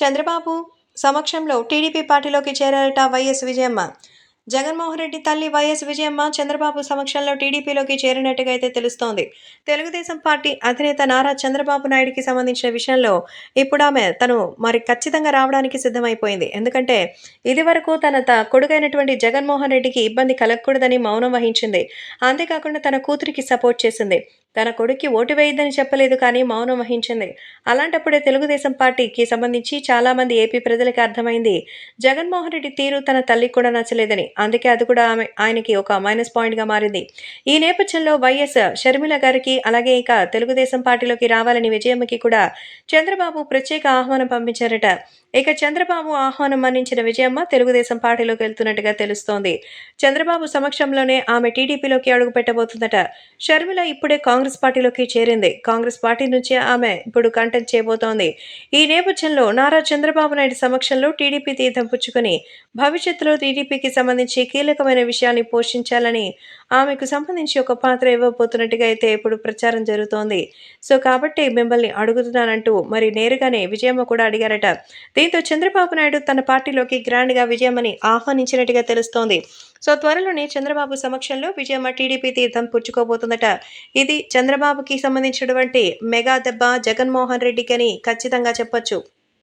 చంద్రబాబు సమక్షంలో టీడీపీ పార్టీలోకి చేరారట వైఎస్ విజయమ్మ. జగన్మోహన్ రెడ్డి తల్లి వైఎస్ విజయమ్మ చంద్రబాబు సమక్షంలో టీడీపీలోకి చేరినట్టుగా అయితే తెలుస్తోంది. తెలుగుదేశం పార్టీ అధినేత నారా చంద్రబాబు నాయుడికి సంబంధించిన విషయంలో ఇప్పుడు ఆమె మరి ఖచ్చితంగా రావడానికి సిద్ధమైపోయింది. ఎందుకంటే ఇదివరకు తన కొడుకైనటువంటి జగన్మోహన్ రెడ్డికి ఇబ్బంది కలగకూడదని మౌనం వహించింది. అంతేకాకుండా తన కూతురికి సపోర్ట్ చేసింది. తన కొడుక్కి ఓటు వేయద్దని చెప్పలేదు, కానీ మౌనం వహించింది. అలాంటప్పుడే తెలుగుదేశం పార్టీకి సంబంధించి చాలామంది ఏపీ ప్రజలకి అర్థమైంది జగన్మోహన్ రెడ్డి తీరు తన తల్లికి కూడా నచ్చలేదని. అందుకే అది కూడా ఆయనకి ఒక మైనస్ పాయింట్గా మారింది. ఈ నేపథ్యంలో వైఎస్ షర్మిల గారికి, అలాగే ఇక తెలుగుదేశం పార్టీలోకి రావాలని విజయమ్మకి కూడా చంద్రబాబు ప్రత్యేక ఆహ్వానం పంపించారట. ఇక చంద్రబాబు ఆహ్వానం మన్నించిన విజయమ్మ తెలుగుదేశం పార్టీలోకి వెళ్తున్నట్టుగా తెలుస్తోంది. చంద్రబాబు సమక్షంలోనే ఆమె టీడీపీలోకి అడుగు పెట్టబోతుందట. షర్మిల ఇప్పుడే కాంగ్రెస్ పార్టీలోకి చేరింది. కాంగ్రెస్ పార్టీ నుంచి ఆమె ఇప్పుడు కంటెస్ట్ చేయబోతోంది. ఈ నేపథ్యంలో నారా చంద్రబాబు నాయుడు సమక్షంలో టీడీపీ తీర్థం పుచ్చుకొని భవిష్యత్తులో టీడీపీకి సంబంధించి కీలకమైన విషయాన్ని పోషించాలని ఆమెకు సంబంధించి ఒక పాత్ర ఇవ్వబోతున్నట్టుగా అయితే ఇప్పుడు ప్రచారం జరుగుతోంది. సో కాబట్టి మిమ్మల్ని అడుగుతున్నానంటూ మరి నేరుగానే విజయమ్మ కూడా అడిగారట. దీంతో చంద్రబాబు నాయుడు తన పార్టీలోకి గ్రాండ్గా విజయమ్మని ఆహ్వానించినట్టుగా తెలుస్తోంది. సో త్వరలోనే చంద్రబాబు సమక్షంలో విజయమ్మ టీడీపీ తీర్థం పుచ్చుకోబోతుందట. ఇది చంద్రబాబుకి సంబంధించినటువంటి మెగా దెబ్బ జగన్మోహన్ రెడ్డికి అని ఖచ్చితంగా చెప్పొచ్చు.